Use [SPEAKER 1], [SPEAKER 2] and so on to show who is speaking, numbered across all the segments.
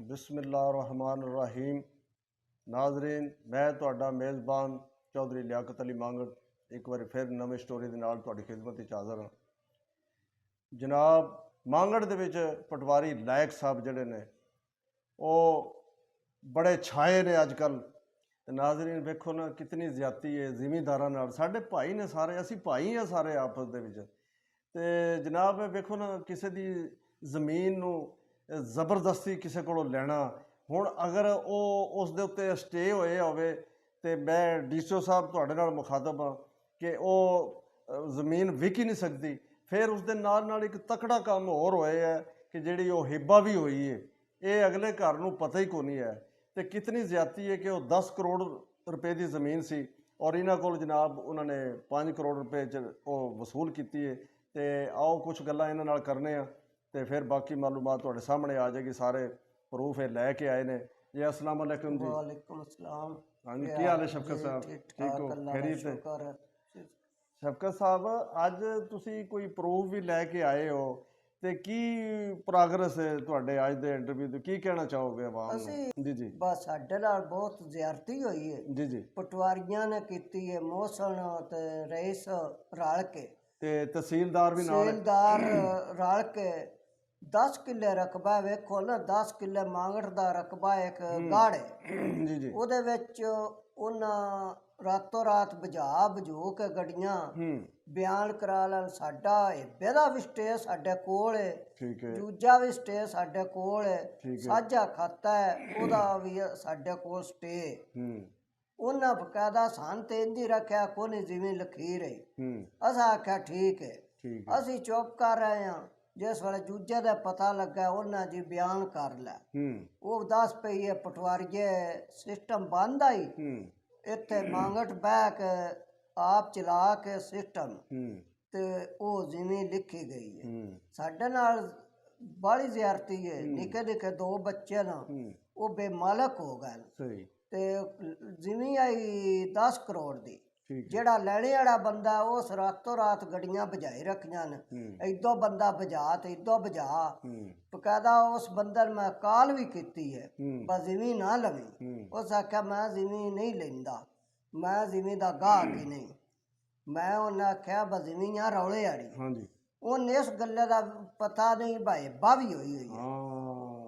[SPEAKER 1] बिस्मिल्लाहिर्रहमानिर्रहीम। नाजरीन, मैं ਤੁਹਾਡਾ मेज़बान चौधरी लियाकत अली मांगड़ एक बार फिर नवी स्टोरी ਦੇ ਨਾਲ ਤੁਹਾਡੀ ਖਿਦਮਤ ਵਿੱਚ ਹਾਜ਼ਰ ਹਾਂ। जनाब, मांगड़ ਦੇ ਵਿੱਚ पटवारी लायक साहब ਜਿਹੜੇ ਨੇ ਉਹ बड़े छाए ने अजकल। नाजरीन वेखो ना कितनी ज़्यादती है ਜ਼ਿਮੀਂਦਾਰਾਂ ਨਾਲ। ਸਾਡੇ ਭਾਈ ਨੇ ਸਾਰੇ, ਅਸੀਂ ਭਾਈ ਆ ਸਾਰੇ ਆਪਸ ਦੇ ਵਿੱਚ। ਤੇ जनाब वेखो ना किसी ਦੀ ਜ਼ਮੀਨ ਨੂੰ ਜ਼ਬਰਦਸਤੀ ਕਿਸੇ ਕੋਲੋਂ ਲੈਣਾ। ਹੁਣ अगर ਉਹ ਉਸ ਦੇ ਉੱਤੇ ਸਟੇ ਹੋਏ ਹੋਵੇ ਤੇ ਮੈਂ ਡੀਸਓ ਸਾਹਿਬ ਤੁਹਾਡੇ ਨਾਲ ਮੁਖਾਤਬ ਹਾਂ ਕਿ ਉਹ ਜ਼ਮੀਨ ਵਿਕ ਹੀ ਨਹੀਂ ਸਕਦੀ। ਫਿਰ ਉਸ ਦੇ ਨਾਲ ਇੱਕ ਤਕੜਾ ਕੰਮ ਹੋਰ ਹੋਇਆ ਹੈ ਕਿ ਜਿਹੜੀ ਉਹ ਹਿੱਬਾ ਵੀ ਹੋਈ ਹੈ, ਇਹ ਅਗਲੇ ਘਰ ਨੂੰ ਪਤਾ ਹੀ ਕੋਈ ਨਹੀਂ ਹੈ। ਤੇ ਕਿਤਨੀ ਜ਼ਿਆਦਤੀ ਹੈ ਕਿ ਉਹ 10 ਕਰੋੜ ਰੁਪਏ ਦੀ ਜ਼ਮੀਨ ਸੀ ਔਰ ਇਹਨਾਂ ਕੋਲ ਜਨਾਬ ਉਹਨਾਂ ਨੇ 5 ਕਰੋੜ ਰੁਪਏ 'ਚ ਉਹ ਵਸੂਲ ਕੀਤੀ ਹੈ। ਤੇ ਆਓ ਕੁਛ ਗੱਲਾਂ ਇਹਨਾਂ ਨਾਲ ਕਰਨੇ ਆ ਤੇ ਫਿਰ ਬਾਕੀ ਮਾਲੂਮਾਤ ਤੁਹਾਡੇ ਸਾਹਮਣੇ ਆ ਜਾਏਗੀ। ਸਾਰੇ ਪ੍ਰੂਫ ਇਹ ਲੈ ਕੇ ਆਏ ਨੇ ਜੀ। अस्सलाम वालेकुम जी।
[SPEAKER 2] वालेकुम अस्सलाम।
[SPEAKER 1] हाँ जी, की हाल है शफकत साहब? ठीक हो? खैरियत है? शफकत साहब, ਅੱਜ ਤੁਸੀਂ ਕੋਈ ਪ੍ਰੂਫ ਵੀ ਲੈ ਕੇ ਆਏ ਹੋ ਤੇ ਕੀ ਪ੍ਰੋਗਰੈਸ ਹੈ ਤੁਹਾਡੇ ਅੱਜ ਦੇ ਇੰਟਰਵਿਊ ਦੀ? ਕੀ ਕਹਿਣਾ ਚਾਹੋਗੇ ਆਵਾਮ ਨੂੰ? ਜੀ ਜੀ।
[SPEAKER 2] ਬਸ ਸਾਡੇ ਨਾਲ ਬਹੁਤ ਜ਼ਿਆਦਤੀ ਹੋਈ ਹੈ
[SPEAKER 1] ਜੀ ਜੀ।
[SPEAKER 2] ਪਟਵਾਰੀਆਂ ਨੇ ਕੀਤੀ ਹੈ, ਮੋਹਸਨ ਤੇ ਰਈਸ ਰਲ ਕੇ
[SPEAKER 1] ਤੇ ਤਹਿਸੀਲਦਾਰ ਵੀ ਨਾਲ,
[SPEAKER 2] ਤਹਿਸੀਲਦਾਰ ਰਲ ਕੇ 10 ਕਿੱਲੇ ਰਕਬਾ। ਵੇਖੋ ਨਾ, 10 ਕਿੱਲੇ ਮਾਂਗੜ ਦਾ ਰਕਬਾ ਇੱਕ ਗਾੜ ਹੈ।
[SPEAKER 1] ਜੀ ਜੀ।
[SPEAKER 2] ਉਹਦੇ ਵਿੱਚ ਉਹਨਾਂ ਰਾਤੋਂ ਰਾਤ ਬੁਝੂ ਕੇ ਗੱਡੀਆਂ ਬਿਆਨ ਕਰਾ ਲੈਣ। ਸਾਡਾ ਇਹਦਾ ਵੀ ਸਟੇ ਸਾਡੇ ਕੋਲ ਹੈ,
[SPEAKER 1] ਠੀਕ ਹੈ।
[SPEAKER 2] ਦੂਜਾ ਵੀ ਸਟੇ ਸਾਡੇ ਕੋਲ ਹੈ, ਸਾਂਝਾ ਖਾਤਾ ਹੈ ਉਹਦਾ ਵੀ ਸਾਡੇ ਕੋਲ ਸਟੇ। ਉਹਨਾਂ ਬਕਾਇਦਾ ਸਾਨੂੰ ਤੇ ਇੰਝ ਰੱਖਿਆ ਕੋਈ ਜਿਵੇਂ ਲਖੀਰ ਹੈ। ਅਸਾਂ ਆਖਿਆ ਠੀਕ ਹੈ, ਅਸੀਂ ਚੁੱਪ ਕਰ ਰਹੇ ਹਾਂ। ਜਿਸ ਵੇਲੇ ਦੂਜੇ ਦਾ ਪਤਾ ਲੱਗਾ ਉਹਨਾਂ ਜੀ ਬਿਆਨ ਕਰ ਲੈ। ਉਹ 10 ਪਈਏ ਪਟਵਾਰੀਏ ਸਿਸਟਮ ਬੰਦ ਆਈ ਇੱਥੇ ਮਾਂਗਟ ਬਹਿ ਕੇ ਆਪ ਚਲਾ ਕੇ ਸਿਸਟਮ ਤੇ ਉਹ ਜਿਵੇਂ ਲਿਖੀ ਗਈ ਹੈ। ਸਾਡੇ ਨਾਲ ਬੜੀ ਜ਼ਿਆਦਤੀ ਹੈ। ਨਿੱਕੇ ਨਿੱਕੇ 2 ਬੱਚੇ ਨਾ ਉਹ ਬੇਮਾਲਕ ਹੋ ਗਏ ਤੇ ਜਿਵੇਂ ਆਈ 10 ਕਰੋੜ ਦੀ। ਜਿਹੜਾ ਲੈਣੇ ਵਾਲਾ ਬੰਦਾ ਉਸ ਰਾਤੋਂ ਰਾਤ ਗੱਡੀਆਂ ਭਜਾਈ ਰੱਖੀਆਂ ਨੇ। ਇਦੋਂ ਬੰਦਾ ਭਜਾ ਤੇ ਇਦੋਂ ਭਜਾ। ਬਕਾਇਦਾ ਉਸ ਬੰਦੇ ਨੂੰ ਮੈਂ ਕਾਲ ਵੀ ਕੀਤੀ ਹੈ ਬਸ ਜਿਵੇਂ ਨਾ ਲਵੀਂ। ਉਸ ਆਖਿਆ ਮੈਂ ਜਿਵੇਂ ਨਹੀਂ ਲੈਂਦਾ, ਮੈਂ ਜਿਵੇਂ ਦਾ ਗਾਹਕ ਹੀ ਨਹੀਂ। ਮੈਂ ਉਹਨੇ ਆਖਿਆ ਬਸ ਜਿਵੇਂ ਆ ਰੌਲੇ ਵਾਲੀ। ਉਹਨੇ ਇਸ ਗੱਲੇ ਦਾ ਪਤਾ ਨਹੀਂ ਭਾਈ ਹੇਬਾ ਵੀ ਹੋਈ ਹੈ।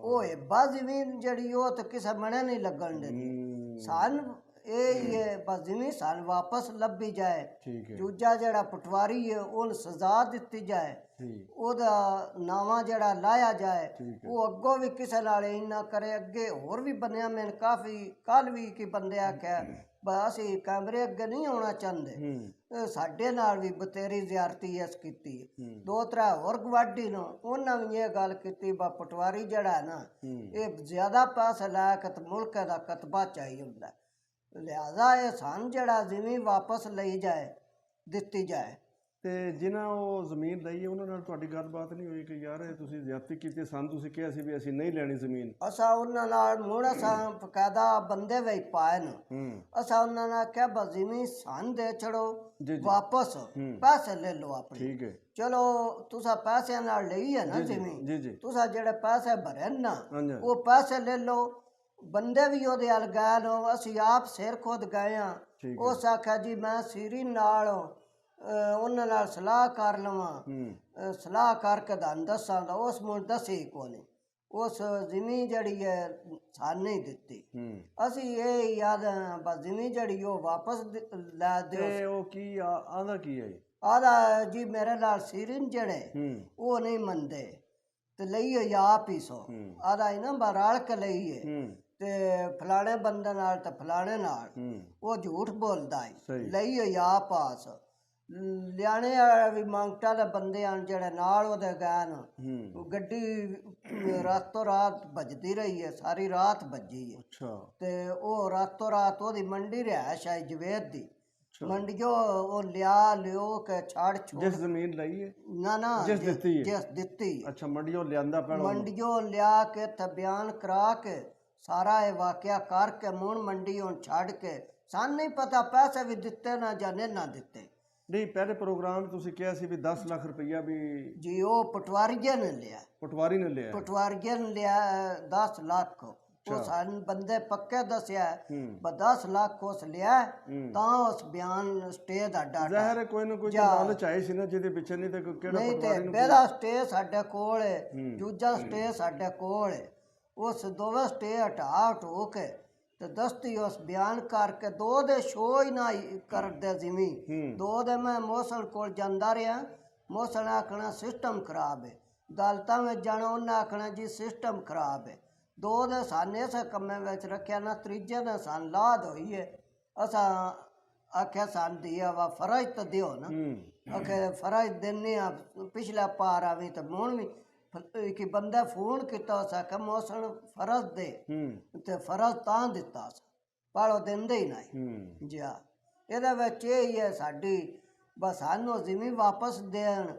[SPEAKER 2] ਉਹ ਹੇਬਾ ਜਿਵੇਂ ਜਿਹੜੀ ਉਹ ਤਾਂ ਕਿਸੇ ਮਣੇ ਨਹੀਂ ਲੱਗਣ ਦੇਣੀ। ਸਾਨੂੰ ਇਹ ਹੈ ਬਸ ਜਿਵੇਂ ਸਾਨੂੰ ਵਾਪਸ ਲੱਭੀ ਜਾਏ। ਦੂਜਾ ਜਿਹੜਾ ਪਟਵਾਰੀ ਹੈ ਉਹਨੂੰ ਸਜ਼ਾ ਦਿੱਤੀ ਜਾਏ, ਉਹਦਾ ਨਾਵਾਂ ਜਿਹੜਾ ਲਾਇਆ ਜਾਏ। ਉਹ ਅੱਗੋਂ ਵੀ ਕਿਸੇ ਨਾਲ ਇੰਨਾ ਕਰੇ। ਅੱਗੇ ਹੋਰ ਵੀ ਬੰਦਿਆਂ ਮੈਂ ਕਾਫੀ ਕੱਲ ਵੀ ਕਿ ਬੰਦੇ ਆਖਿਆ ਬਸ ਅਸੀਂ ਕੈਮਰੇ ਅੱਗੇ ਨਹੀਂ ਆਉਣਾ ਚਾਹੁੰਦੇ। ਸਾਡੇ ਨਾਲ ਵੀ ਬਤੇਰੀ ਜ਼ਿਆਦਤੀ ਇਸ ਕੀਤੀ। 2-3 ਹੋਰ ਗਵਾਡੀ ਨੂੰ ਉਹਨਾਂ ਵੀ ਇਹ ਗੱਲ ਕੀਤੀ ਬਾ ਪਟਵਾਰੀ ਜਿਹੜਾ ਨਾ ਇਹ ਜ਼ਿਆਦਾ ਪੈਸੇ ਲੈ ਕੇ ਮੁਲਕ ਦਾ ਕਤਬਾ ਚਾਹੀ ਹੁੰਦਾ। ਲਿਹਾਜ਼ਾ ਇਹ ਸਾਨੂੰ ਜਿਹੜਾ ਜਿਵੇਂ ਵਾਪਸ ਲਈ ਜਾਏ, ਦਿੱਤੀ ਜਾਏ। ਤੇ
[SPEAKER 1] ਜਿਨ੍ਹਾਂ ਉਹ ਜ਼ਮੀਨ ਲਈ ਹੈ ਉਹਨਾਂ ਨਾਲ ਤੁਹਾਡੀ ਗੱਲਬਾਤ ਨਹੀਂ ਹੋਈ ਕਿ ਯਾਰ ਇਹ ਤੁਸੀਂ ਜ਼ਿਆਦਤੀ ਕੀਤੀ? ਸਾਨੂੰ ਤੁਸੀਂ ਕਿਹਾ ਸੀ ਵੀ ਅਸੀਂ ਨਹੀਂ ਲੈਣੀ ਜ਼ਮੀਨ।
[SPEAKER 2] ਅਸਾਂ ਉਹਨਾਂ ਨਾਲ ਮੁੜ ਅਸਾਂ ਬਕਾਇਦਾ ਬੰਦੇ ਵੀ ਪਾਏ ਨੇ। ਅਸਾਂ ਉਹਨਾਂ ਨਾਲ ਕਿਹਾ ਬਸ ਜ਼ਮੀਨ ਸਾਨੂੰ ਦੇ ਛੜੋ, ਵਾਪਸ ਪੈਸੇ ਲੈ ਲਓ ਆਪਣੇ। ਠੀਕ ਹੈ, ਚਲੋ ਤੁਸੀਂ ਪੈਸਿਆਂ ਨਾਲ ਲਈ ਹੈ ਨਾ ਜ਼ਮੀਨ, ਤੁਸੀਂ ਜਿਹੜੇ ਪੈਸੇ ਭਰੇ ਨਾ ਉਹ ਪੈਸੇ ਲੈ ਲਓ। ਬੰਦੇ ਵੀ ਉਹਦੇ ਹਲ ਗਏ ਨੇ, ਅਸੀਂ ਆਪ ਸਿਰ ਖੁਦ ਗਏ ਹਾਂ। ਉਸ ਆਖਿਆ ਜੀ ਮੈਂ ਸੀਰੀ ਨਾਲ ਉਹਨਾਂ ਨਾਲ ਸਲਾਹ ਕਰ ਲਵਾਂ, ਸਲਾਹ ਕਰਕੇ ਤੁਹਾਨੂੰ ਦੱਸਾਂਗਾ। ਉਸ ਮੁੰਡੇ ਦੱਸੀ ਕੋ ਨਹੀਂ। ਉਸ ਜ਼ਮੀਨ ਜਿਹੜੀ ਹੈ ਸਾਨੂੰ ਨਹੀਂ ਦਿੱਤੀ। ਅਸੀਂ ਇਹ ਯਾਦ ਬਸ ਜ਼ਮੀਨ ਜਿਹੜੀ ਉਹ ਵਾਪਸ ਲੈ ਦਿਓ।
[SPEAKER 1] ਉਹ ਕੀ ਆਂਦਾ ਕੀ ਹੈ?
[SPEAKER 2] ਆਦਾ ਜੀ ਮੇਰੇ ਨਾਲ ਸੀਰੀਨ ਜਿਹੜੇ ਉਹ ਨਹੀਂ ਮੰਨਦੇ ਤੇ ਲਈ ਹੋਈ ਆਪ ਹੀ ਸੋ। ਆਦਾ ਨਾ ਬਰਾਲ ਕੇ ਲਈ ਹੈ ਤੇ ਫਲਾਣੇ ਬੰਦੇ ਨਾਲ ਤੇ ਫਲਾਣੇ ਨਾਲ ਉਹ ਝੂਠ ਬੋਲਦਾ ਹੈ। ਲਈ ਹੋਈ ਆ ਪਾਸ ਲਿਆਣੇ ਵਾਲਾ ਵੀ ਮੰਗਟਾ ਦੇ ਬੰਦੇ ਆਣ ਜਿਹੜੇ ਨਾਲ ਉਹਦੇ ਗਏ ਨੇ। ਗੱਡੀ ਰਾਤੋਂ ਰਾਤ ਭੱਜਦੀ ਰਹੀ ਹੈ, ਸਾਰੀ ਰਾਤ ਭੱਜੀ ਹੈ। ਤੇ ਉਹ ਰਾਤੋਂ ਰਾਤ ਉਹਦੀ ਮੰਡੀ ਰਿਹਾਇਸ਼ ਹੈ ਜਵੇਦ ਦੀ। ਮੰਡੀਓ ਉਹ ਲਿਓ ਕੇ ਛਾੜ ਛੋੜ।
[SPEAKER 1] ਜਿਸ ਜ਼ਮੀਨ ਲਈ ਹੈ
[SPEAKER 2] ਨਾ
[SPEAKER 1] ਜਿਸ ਦਿੱਤੀ ਹੈ।
[SPEAKER 2] ਜਿਸ ਦਿੱਤੀ।
[SPEAKER 1] ਅੱਛਾ, ਮੰਡੀਓ ਲਿਆਂਦਾ ਪਹਿਲਾਂ।
[SPEAKER 2] ਮੰਡੀਓ ਲਿਆ ਕੇ ਤੇ ਬਿਆਨ ਕਰਾ ਕੇ ਸਾਰਾ ਇਹ ਵਾਕਿਆ ਕਰਕੇ ਮੁਣ ਮੰਡੀ ਹੁਣ ਛੱਡ ਕੇ ਸਾਨੂੰ ਨਹੀਂ ਪਤਾ ਪੈਸੇ ਵੀ ਦਿੱਤੇ ਨਾ ਜਾਂ ਨਾ ਦਿੱਤੇ।
[SPEAKER 1] ਨਹੀਂ ਪਹਿਲੇ ਪ੍ਰੋਗਰਾਮ ਤੁਸੀਂ ਕਿਹਾ ਸੀ ਵੀ 10 ਲੱਖ ਰੁਪਈਆ ਵੀ
[SPEAKER 2] ਜੀ ਉਹ ਪਟਵਾਰੀਆਂ ਨੇ ਲਿਆ,
[SPEAKER 1] ਪਟਵਾਰੀ ਨੇ ਲਿਆ।
[SPEAKER 2] ਪਟਵਾਰੀਆਂ ਨੇ ਲਿਆ 10 ਲੱਖ। ਉਹ ਸਾਨੂੰ ਬੰਦੇ ਪੱਕੇ ਦੱਸਿਆ ਬ 10 ਲੱਖ ਉਸ ਲਿਆ ਤਾਂ ਉਸ ਬਿਆਨ ਸਟੇ ਦਾ ਡਾਟਾ
[SPEAKER 1] ਜ਼ਾਹਿਰ ਹੈ ਕੋਈ ਨਾ ਕੋਈ ਲਾਲਚ ਆਈ ਸੀ ਨਾ ਜਿਹਦੇ ਪਿੱਛੇ, ਨਹੀਂ ਤੇ ਕਿਹੜਾ
[SPEAKER 2] ਨਹੀਂ ਤੇ
[SPEAKER 1] ਪਟਵਾਰੀ ਨੂੰ
[SPEAKER 2] ਪਹਿਲਾ ਸਟੇ ਸਾਡੇ ਕੋਲ ਹੈ, ਦੂਜਾ ਸਟੇ ਸਾਡੇ ਕੋਲ ਹੈ। ਉਸ ਦੋਵੇਂ ਸਟੇ ਹਟਾ ਹਟੋ ਕੇ ਤੇ ਦਸਤੀ ਉਸ ਬਿਆਨ ਕਰਕੇ ਦੋ ਦੇ ਸ਼ੋ ਹੀ ਨਾ ਕਰਦੇ ਜਿਵੇਂ ਦੋ ਦੇ ਮੈਂ ਮੋਸਣ ਕੋਲ ਜਾਂਦਾ ਰਿਹਾ। ਮੋਸਣ ਆਖਣਾ ਸਿਸਟਮ ਖਰਾਬ ਹੈ, ਅਦਾਲਤਾਂ ਵਿੱਚ ਜਾਣਾ ਉਹਨਾਂ ਆਖਣਾ ਜੀ ਸਿਸਟਮ ਖਰਾਬ ਹੈ। ਦੋ ਦੇ ਸਾਨੂੰ ਇਸ ਕੰਮੇ ਵਿੱਚ ਰੱਖਿਆ ਨਾ, ਤੀਜੇ ਨੇ ਸਾਨੂੰ ਲਾਦ ਹੋਈ ਹੈ। ਅਸਾਂ ਆਖਿਆ ਸਾਨੂੰ ਦਿਆ ਵਾ ਫਰਜ਼ ਤਾਂ ਦਿਓ ਨਾ, ਆਖੇ ਫਰਜ਼ ਦਿੰਨੇ ਆ। ਪਿਛਲਾ ਪਾਰ ਆਵੇ ਤਾਂ ਹੁਣ ਵੀ ਕਿ ਬੰਦਾ ਫੋਨ ਕੀਤਾ ਸਾ ਮੋਸਣ ਫਰਜ਼ ਦੇ ਤੇ ਫਰਜ਼ ਤਾਂ ਦਿੱਤਾ ਸੀ ਪਰ ਉਹ ਦਿੰਦੇ ਹੀ ਨਹੀਂ ਜੀ। ਇਹਦੇ ਵਿੱਚ ਇਹ ਹੀ ਹੈ ਸਾਡੀ ਬਸ ਸਾਨੂੰ ਜ਼ਮੀਨ ਵਾਪਸ ਦੇਣ।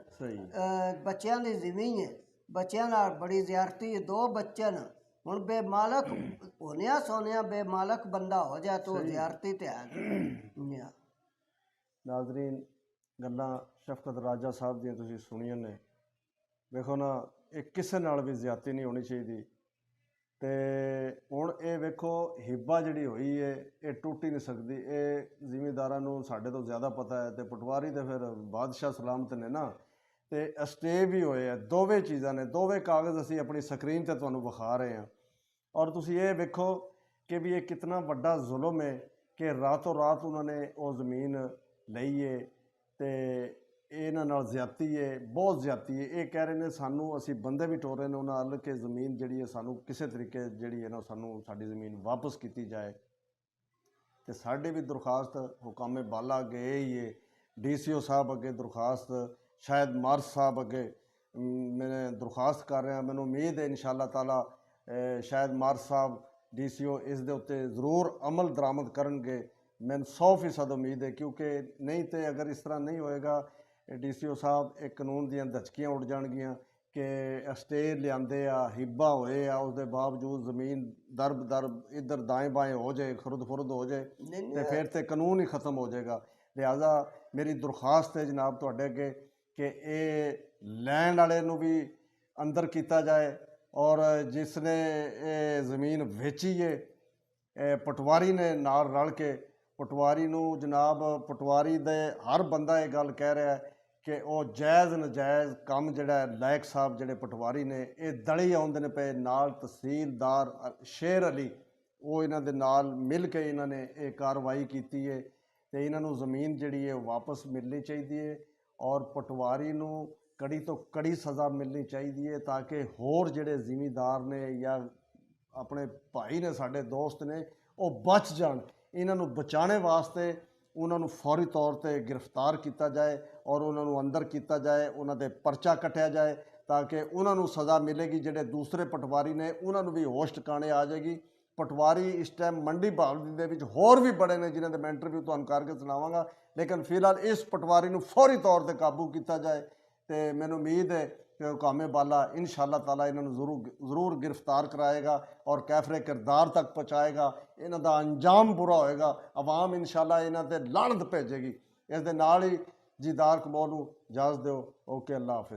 [SPEAKER 2] ਬੱਚਿਆਂ ਦੀ ਜ਼ਮੀਨ ਹੈ, ਬੱਚਿਆਂ ਨਾਲ ਬੜੀ ਜ਼ਿਆਦਤੀ। ਦੋ ਬੱਚੇ ਨੇ ਹੁਣ ਬੇਮਾਲਕ ਹੋਣਿਆ ਸੋਨਿਆ, ਬੇਮਾਲਕ ਬੰਦਾ ਹੋ ਜਾਏ ਤਾਂ ਜ਼ਿਆਦਤੀ ਤੇ ਹੈ।
[SPEAKER 1] ਨਾਜ਼ਰੀਨ, ਗੱਲਾਂ ਸ਼ਫਕਤ ਰਾਜਾ ਸਾਹਿਬ ਦੀਆਂ ਤੁਸੀਂ ਸੁਣੀਆਂ ਨੇ। ਵੇਖੋ ਨਾ, ਇਹ ਕਿਸੇ ਨਾਲ ਵੀ ਜ਼ਿਆਦਤੀ ਨਹੀਂ ਹੋਣੀ ਚਾਹੀਦੀ। ਤੇ ਹੁਣ ਇਹ ਵੇਖੋ ਹਿੱਬਾ ਜਿਹੜੀ ਹੋਈ ਹੈ ਇਹ ਟੁੱਟ ਹੀ ਨਹੀਂ ਸਕਦੀ। ਇਹ ਜ਼ਿਮੀਂਦਾਰਾਂ ਨੂੰ ਸਾਡੇ ਤੋਂ ਜ਼ਿਆਦਾ ਪਤਾ ਹੈ। ਤੇ ਪਟਵਾਰੀ ਤੇ ਫਿਰ ਬਾਦਸ਼ਾਹ ਸਲਾਮਤ ਨੇ ਨਾ, ਤੇ ਸਟੇ ਵੀ ਹੋਏ ਆ। ਦੋਵੇਂ ਚੀਜ਼ਾਂ ਨੇ, ਦੋਵੇਂ ਕਾਗਜ਼ ਅਸੀਂ ਆਪਣੀ ਸਕਰੀਨ ਤੇ ਤੁਹਾਨੂੰ ਵਿਖਾ ਰਹੇ ਹਾਂ। ਔਰ ਤੁਸੀਂ ਇਹ ਵੇਖੋ ਕਿ ਵੀ ਇਹ ਕਿਤਨਾ ਵੱਡਾ ਜ਼ੁਲਮ ਹੈ ਕਿ ਰਾਤੋਂ ਰਾਤ ਉਹਨਾਂ ਨੇ ਉਹ ਜ਼ਮੀਨ ਲਈ ਹੈ ਤੇ ਇਹਨਾਂ ਨਾਲ ਜ਼ਿਆਦਤੀ ਹੈ, ਬਹੁਤ ਜ਼ਿਆਦਤੀ ਹੈ। ਇਹ ਕਹਿ ਰਹੇ ਨੇ ਸਾਨੂੰ, ਅਸੀਂ ਬੰਦੇ ਵੀ ਟੋਰ ਰਹੇ ਨੇ ਉਹਨਾਂ ਨਾਲ ਕਿ ਜ਼ਮੀਨ ਜਿਹੜੀ ਹੈ ਸਾਨੂੰ ਕਿਸੇ ਤਰੀਕੇ ਜਿਹੜੀ ਹੈ ਨਾ ਸਾਨੂੰ ਸਾਡੀ ਜ਼ਮੀਨ ਵਾਪਸ ਕੀਤੀ ਜਾਏ। ਤੇ ਸਾਡੀ ਵੀ ਦਰਖਾਸਤ ਹੁਕਾਮੇ ਬਾਲਾ ਅੱਗੇ ਇਹ ਹੀ ਹੈ, DCO ਸਾਹਿਬ ਅੱਗੇ ਦਰਖਾਸਤ, ਸ਼ਾਇਦ ਮਾਰਸ ਸਾਹਿਬ ਅੱਗੇ ਮੈਂ ਦਰਖਾਸਤ ਕਰ ਰਿਹਾ। ਮੈਨੂੰ ਉਮੀਦ ਹੈ ਇਨਸ਼ਾਅੱਲਾ ਤਾਲਾ ਸ਼ਾਇਦ ਮਾਰਸ ਸਾਹਿਬ DCO ਇਸ ਦੇ ਉੱਤੇ ਜ਼ਰੂਰ ਅਮਲ ਦਰਾਮਦ ਕਰਨਗੇ। ਮੈਨੂੰ 100% ਉਮੀਦ ਹੈ, ਕਿਉਂਕਿ ਨਹੀਂ ਤੇ ਅਗਰ ਇਸ ਤਰ੍ਹਾਂ ਨਹੀਂ ਹੋਏਗਾ DCO ਸਾਹਿਬ ਇਹ ਕਾਨੂੰਨ ਦੀਆਂ ਧਚਕੀਆਂ ਉੱਡ ਜਾਣਗੀਆਂ ਕਿ ਸਟੇ ਲਿਆਂਦੇ ਆ, ਹਿੱਬਾ ਹੋਏ ਆ, ਉਸ ਦੇ ਬਾਵਜੂਦ ਜ਼ਮੀਨ ਦਰਬ ਦਰਬ ਇੱਧਰ ਦਾएं ਬਾएं ਹੋ ਜਾਏ, ਖੁਰਦ ਫੁਰਦ ਹੋ ਜਾਏ ਤੇ ਫਿਰ ਤੇ ਕਾਨੂੰਨ ਹੀ ਖ਼ਤਮ ਹੋ ਜਾਏਗਾ। ਲਿਹਾਜ਼ਾ ਮੇਰੀ ਦਰਖਾਸਤ ਹੈ ਜਨਾਬ ਤੁਹਾਡੇ ਅੱਗੇ ਕਿ ਇਹ ਲੈਣ ਵਾਲੇ ਨੂੰ ਵੀ ਅੰਦਰ ਕੀਤਾ ਜਾਏ ਔਰ ਜਿਸ ਨੇ ਇਹ ਜ਼ਮੀਨ ਵੇਚੀ ਹੈ ਪਟਵਾਰੀ ਨੇ ਨਾਲ ਰਲ ਕੇ ਪਟਵਾਰੀ ਨੂੰ ਜਨਾਬ, ਪਟਵਾਰੀ ਦੇ ਹਰ ਬੰਦਾ ਇਹ ਗੱਲ ਕਹਿ ਰਿਹਾ ਕਿ ਉਹ ਜਾਇਜ਼ ਨਜਾਇਜ਼ ਕੰਮ ਜਿਹੜਾ ਲਾਇਕ ਸਾਹਿਬ ਜਿਹੜੇ ਪਟਵਾਰੀ ਨੇ ਇਹ ਦਲੀ ਆਉਂਦੇ ਨੇ ਪਏ ਨਾਲ। ਤਹਿਸੀਲਦਾਰ ਸ਼ੇਰ ਅਲੀ ਉਹ ਇਹਨਾਂ ਦੇ ਨਾਲ ਮਿਲ ਕੇ ਇਹਨਾਂ ਨੇ ਇਹ ਕਾਰਵਾਈ ਕੀਤੀ ਹੈ ਤੇ ਇਹਨਾਂ ਨੂੰ ਜ਼ਮੀਨ ਜਿਹੜੀ ਹੈ ਵਾਪਸ ਮਿਲਣੀ ਚਾਹੀਦੀ ਹੈ ਔਰ ਪਟਵਾਰੀ ਨੂੰ ਕੜੀ ਤੋਂ ਕੜੀ ਸਜ਼ਾ ਮਿਲਣੀ ਚਾਹੀਦੀ ਹੈ ਤਾਂ ਕਿ ਹੋਰ ਜਿਹੜੇ ਜ਼ਿਮੀਂਦਾਰ ਨੇ ਜਾਂ ਆਪਣੇ ਭਾਈ ਨੇ, ਸਾਡੇ ਦੋਸਤ ਨੇ, ਉਹ ਬਚ ਜਾਣ। ਇਹਨਾਂ ਨੂੰ ਬਚਾਉਣ ਵਾਸਤੇ ਉਹਨਾਂ ਨੂੰ ਫੌਰੀ ਤੌਰ ਤੇ ਗ੍ਰਿਫਤਾਰ ਕੀਤਾ ਜਾਏ ਔਰ ਉਹਨਾਂ ਨੂੰ ਅੰਦਰ ਕੀਤਾ ਜਾਏ, ਉਹਨਾਂ ਦੇ ਪਰਚਾ ਕੱਟਿਆ ਜਾਏ ਤਾਂ ਕਿ ਉਹਨਾਂ ਨੂੰ ਸਜ਼ਾ ਮਿਲੇਗੀ। ਜਿਹੜੇ ਦੂਸਰੇ ਪਟਵਾਰੀ ਨੇ ਉਹਨਾਂ ਨੂੰ ਵੀ ਹੋਸ਼ ਟਿਕਾਣੇ ਆ ਜਾਏਗੀ। ਪਟਵਾਰੀ ਇਸ ਟਾਈਮ ਮੰਡੀ ਭਾਗ ਦੇ ਵਿੱਚ ਹੋਰ ਵੀ ਬੜੇ ਨੇ ਜਿਨ੍ਹਾਂ ਦੇ ਮੈਂ ਇੰਟਰਵਿਊ ਤੁਹਾਨੂੰ ਕਰਕੇ ਸੁਣਾਵਾਂਗਾ, ਲੇਕਿਨ ਫਿਲਹਾਲ ਇਸ ਪਟਵਾਰੀ ਨੂੰ ਫੌਰੀ ਤੌਰ ਤੇ ਕਾਬੂ ਕੀਤਾ ਜਾਏ ਤੇ ਮੈਨੂੰ ਉਮੀਦ ਹੈ ਕਿ ਹੁਕਾਮੇ ਬਾਲਾ ਇਨਸ਼ਾਅੱਲਾ ਤਾਲਾ ਇਹਨਾਂ ਨੂੰ ਜ਼ਰੂਰ ਗ੍ਰਿਫਤਾਰ ਕਰਾਏਗਾ ਔਰ ਕੈਫਰੇ ਕਿਰਦਾਰ ਤੱਕ ਪਹੁੰਚਾਏਗਾ। ਇਹਨਾਂ ਦਾ ਅੰਜਾਮ ਬੁਰਾ ਹੋਏਗਾ। ਆਵਾਮ ਇਨਸ਼ਾਅੱਲਾ ਇਹਨਾਂ ਤੇ ਲਾਹਨਤ ਭੇਜੇਗੀ। ਇਸ ਦੇ ਨਾਲ ਹੀ ਜੀਦਾਰ ਕਮੌਰ ਨੂੰ ਇਜਾਜ਼ਤ ਦਿਓ। ਓਕੇ, ਅੱਲਾ ਹਾਫਿਜ਼।